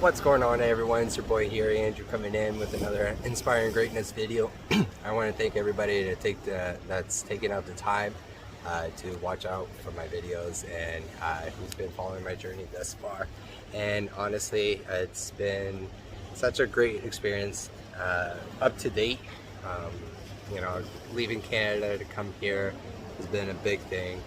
What's going on, everyone? It's your boy here, Andrew, coming in with another Inspiring Greatness video. I want to thank everybody that's taken out the time to watch out for my videos and who's been following my journey thus far. And honestly, it's been such a great experience, up to date. Leaving Canada to come here has been a big thing.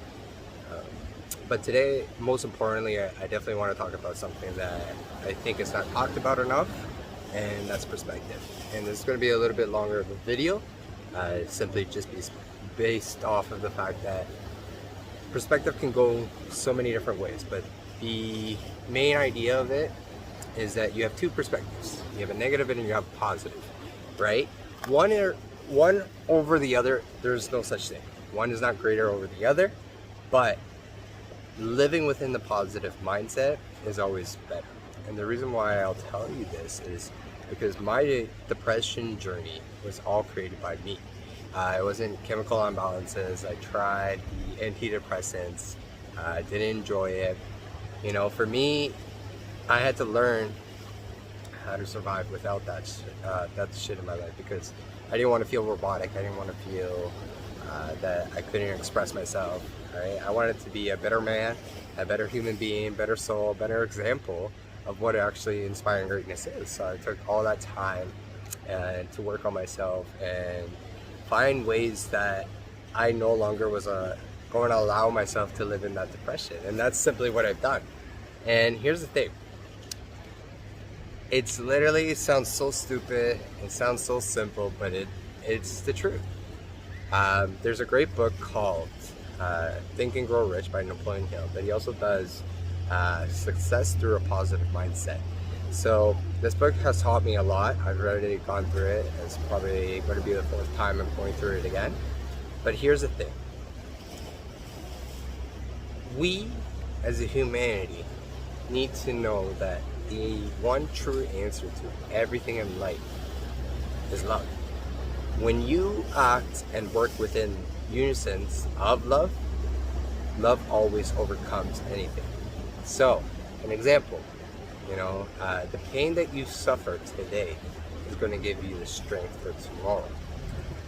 But today, most importantly, I definitely want to talk about something that I think is not talked about enough, and that's perspective. And this is going to be a little bit longer of a video, simply just be based off of the fact that perspective can go so many different ways, but the main idea of it is that you have two perspectives. You have a negative and you have a positive, right? One over the other, there's no such thing. One is not greater over the other, but living within the positive mindset is always better. And the reason why I'll tell you this is because my depression journey was all created by me. It wasn't chemical imbalances. I tried the antidepressants. I didn't enjoy it. For me, I had to learn how to survive without that shit in my life, because I didn't want to feel robotic. I didn't want to feel that I couldn't express myself. Right? I wanted to be a better man, a better human being, better soul, better example of what actually inspiring greatness is. So I took all that time to work on myself and find ways that I no longer was going to allow myself to live in that depression. And that's simply what I've done. And here's the thing. It sounds so stupid, it sounds so simple, but it's the truth. There's a great book called Think and Grow Rich by Napoleon Hill, but he also does Success Through a Positive Mindset. So this book has taught me a lot. I've already gone through it. It's probably going to be the fourth time I'm going through it again. But here's the thing. We, as a humanity, need to know that the one true answer to everything in life is love. When you act and work within unison of love, love always overcomes anything. So, an example, the pain that you suffer today is going to give you the strength for tomorrow.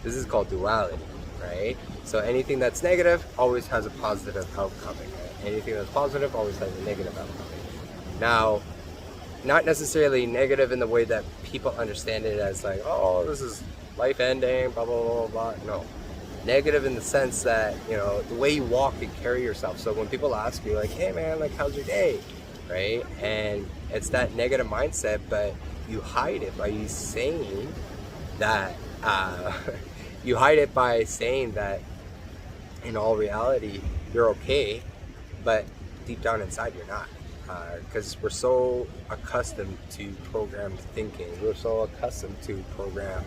This is called duality, right? So anything that's negative always has a positive outcome. Right? Anything that's positive always has a negative outcome. Now, not necessarily negative in the way that people understand it as like, oh, this is life ending, blah, blah, blah, blah. No. Negative in the sense that, the way you walk and carry yourself. So when people ask you like, hey man, like, how's your day? Right? And it's that negative mindset, but you hide it by saying that, in all reality, you're okay, but deep down inside, you're not. Because we're so accustomed to programmed thinking. We're so accustomed to programmed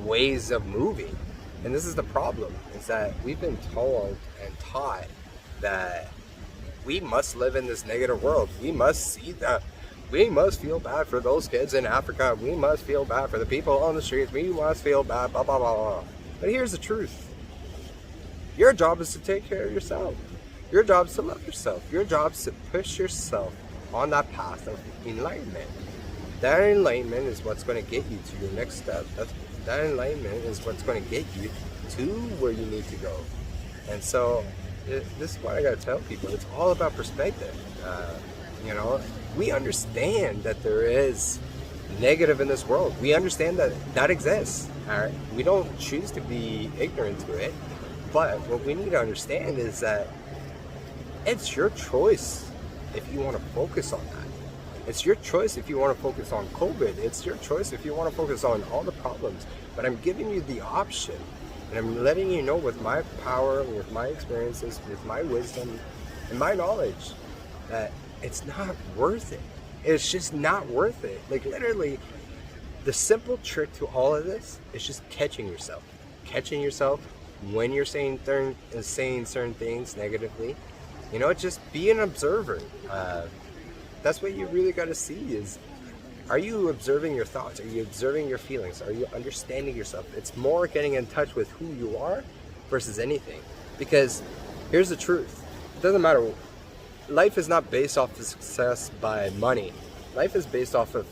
ways of moving. And this is the problem, is that we've been told and taught that we must live in this negative world. We must see that. We must feel bad for those kids in Africa. We must feel bad for the people on the streets. We must feel bad, blah, blah, blah, blah. But here's the truth. Your job is to take care of yourself. Your job is to love yourself. Your job is to push yourself on that path of enlightenment. That enlightenment is what's going to get you to your next step. That enlightenment is what's going to get you to where you need to go. And so this is what I got to tell people. It's all about perspective. We understand that there is negative in this world. We understand that exists. All right? We don't choose to be ignorant to it. But what we need to understand is that it's your choice if you want to focus on that. It's your choice if you want to focus on COVID. It's your choice if you want to focus on all the problems. But I'm giving you the option, and I'm letting you know with my power, with my experiences, with my wisdom, and my knowledge, that it's not worth it. It's just not worth it. Like, literally, the simple trick to all of this is just catching yourself. Catching yourself when you're saying certain things negatively. Just be an observer. That's what you really got to see is, are you observing your thoughts? Are you observing your feelings? Are you understanding yourself? It's more getting in touch with who you are versus anything. Because here's the truth. It doesn't matter. Life is not based off of success by money. Life is based off of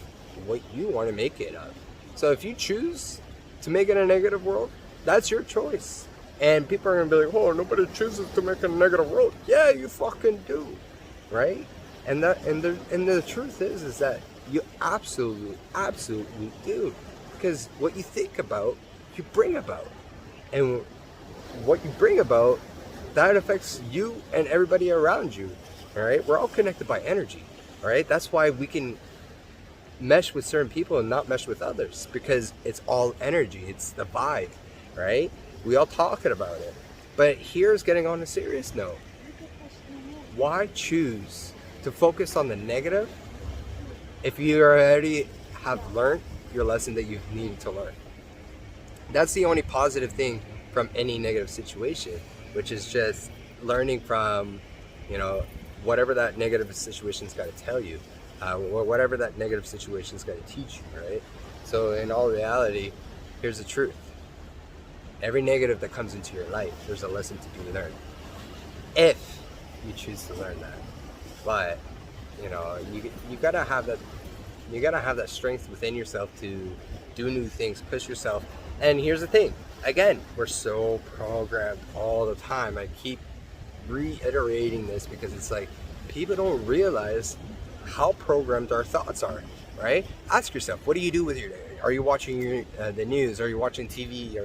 what you want to make it of. So if you choose to make it a negative world, that's your choice. And people are gonna be like, oh, nobody chooses to make a negative world. Yeah, you fucking do, right? And the truth is that you absolutely do, because what you think about, you bring about, and what you bring about, that affects you and everybody around you. All right, we're all connected by energy. All right, that's why we can mesh with certain people and not mesh with others, because it's all energy. It's the vibe, right? We all talking about it. But here's getting on a serious note. Why choose to focus on the negative if you already have learned your lesson that you needed to learn? That's the only positive thing from any negative situation, which is just learning from, whatever that negative situation's got to tell you, whatever that negative situation's got to teach you, right? So in all reality, here's the truth. Every negative that comes into your life, there's a lesson to be learned, if you choose to learn that. But you gotta have that. You gotta have that strength within yourself to do new things, push yourself. And here's the thing. Again, we're so programmed all the time. I keep reiterating this because it's like people don't realize how programmed our thoughts are, right? Ask yourself, what do you do with your day? Are you watching the news? Are you watching TV?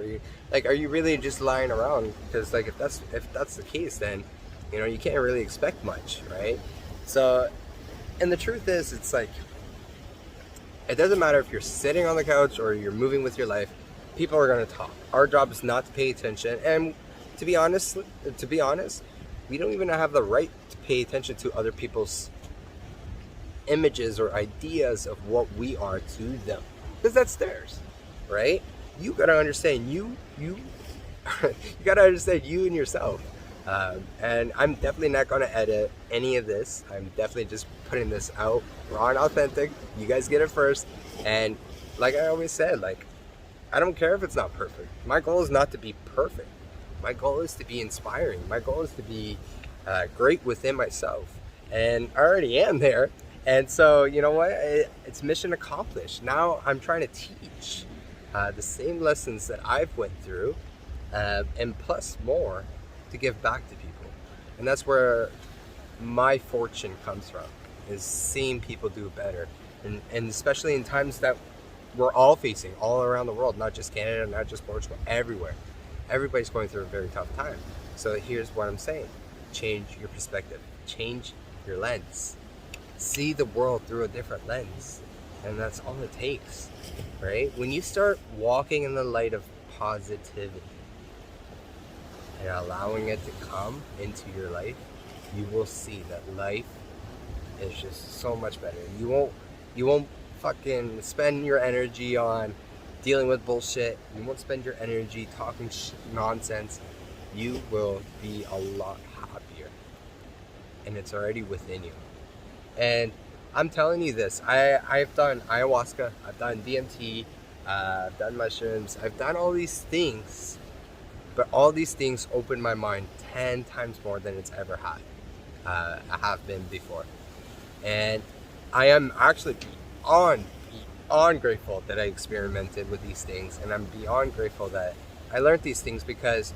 Are you really just lying around? Because if that's the case, then you can't really expect much, right? So, and the truth is, it's like, it doesn't matter if you're sitting on the couch or you're moving with your life. People are going to talk. Our job is not to pay attention, and to be honest, we don't even have the right to pay attention to other people's images or ideas of what we are to them, because that's theirs, right? You gotta understand you gotta understand you and yourself. And I'm definitely not gonna edit any of this. I'm definitely just putting this out raw and authentic. You guys get it first. And like I always said, I don't care if it's not perfect. My goal is not to be perfect. My goal is to be inspiring. My goal is to be great within myself. And I already am there. And so, you know what? It's mission accomplished. Now I'm trying to teach the same lessons that I've went through, and plus more, to give back to people. And that's where my fortune comes from, is seeing people do better. And especially in times that we're all facing all around the world, not just Canada, not just Portugal, everywhere. Everybody's going through a very tough time. So here's what I'm saying. Change your perspective. Change your lens. See the world through a different lens. And that's all it takes, right? When you start walking in the light of positivity and allowing it to come into your life, you will see that life is just so much better. You won't fucking spend your energy on dealing with bullshit. You won't spend your energy talking nonsense. You will be a lot happier, and it's already within you. And I'm telling you this, I've done ayahuasca, I've done DMT, I've done mushrooms, I've done all these things, but all these things opened my mind 10 times more than it's ever had. I have been before. And I am actually beyond grateful that I experimented with these things, and I'm beyond grateful that I learned these things, because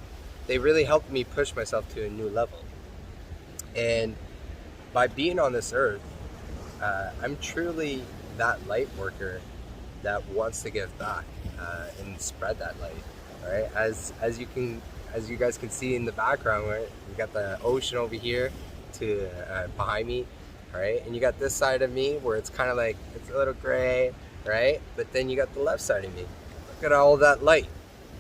they really helped me push myself to a new level. And by being on this earth, I'm truly that light worker that wants to give back and spread that light. All right, as you guys can see in the background, right? We got the ocean over here to behind me, all right, and you got this side of me where it's kind of like it's a little gray, right? But then you got the left side of me. Look at all that light.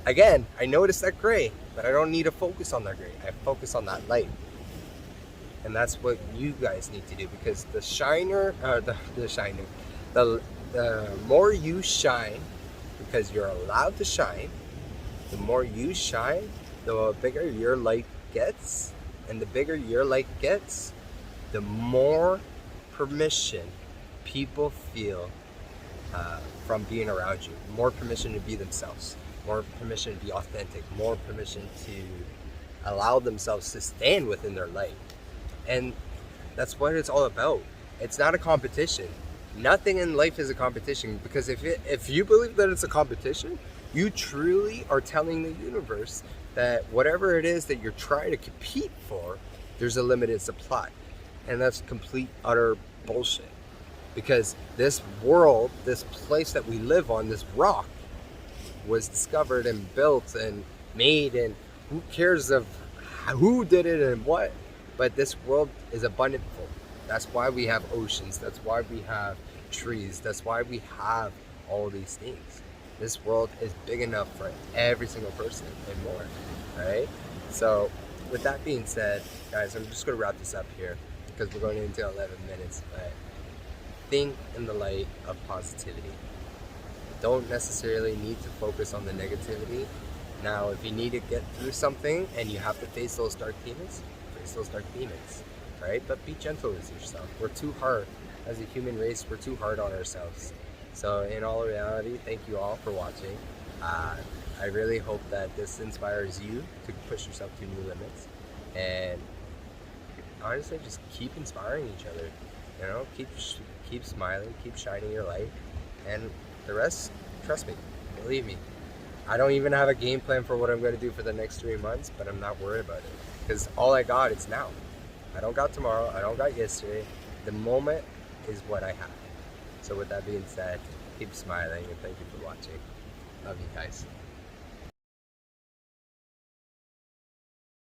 Again, I noticed that gray, but I don't need to focus on that gray. I focus on that light. And that's what you guys need to do, because the more you shine, because you're allowed to shine, the more you shine, the bigger your light gets. And the bigger your light gets, the more permission people feel from being around you. More permission to be themselves. More permission to be authentic. More permission to allow themselves to stand within their light. And that's what it's all about. It's not a competition. Nothing in life is a competition, because if you believe that it's a competition, you truly are telling the universe that whatever it is that you're trying to compete for, there's a limited supply. And that's complete, utter bullshit. Because this world, this place that we live on, this rock, was discovered and built and made, and who cares of who did it and what, but this world is abundant full. That's why we have oceans, that's why we have trees, that's why we have all these things. This world is big enough for every single person and more, right? So with that being said, guys, I'm just going to wrap this up here because we're going into 11 minutes, but think in the light of positivity. Don't necessarily need to focus on the negativity. Now, if you need to get through something and you have to face those dark demons, face those dark demons, right? But be gentle with yourself. We're too hard, as a human race, we're too hard on ourselves. So in all reality, thank you all for watching. I really hope that this inspires you to push yourself to new limits. And honestly, just keep inspiring each other. You know, keep smiling, keep shining your light. And the rest, trust me, believe me. I don't even have a game plan for what I'm going to do for the next 3 months, but I'm not worried about it. Because all I got is now. I don't got tomorrow, I don't got yesterday. The moment is what I have. So with that being said, keep smiling and thank you for watching. Love you guys.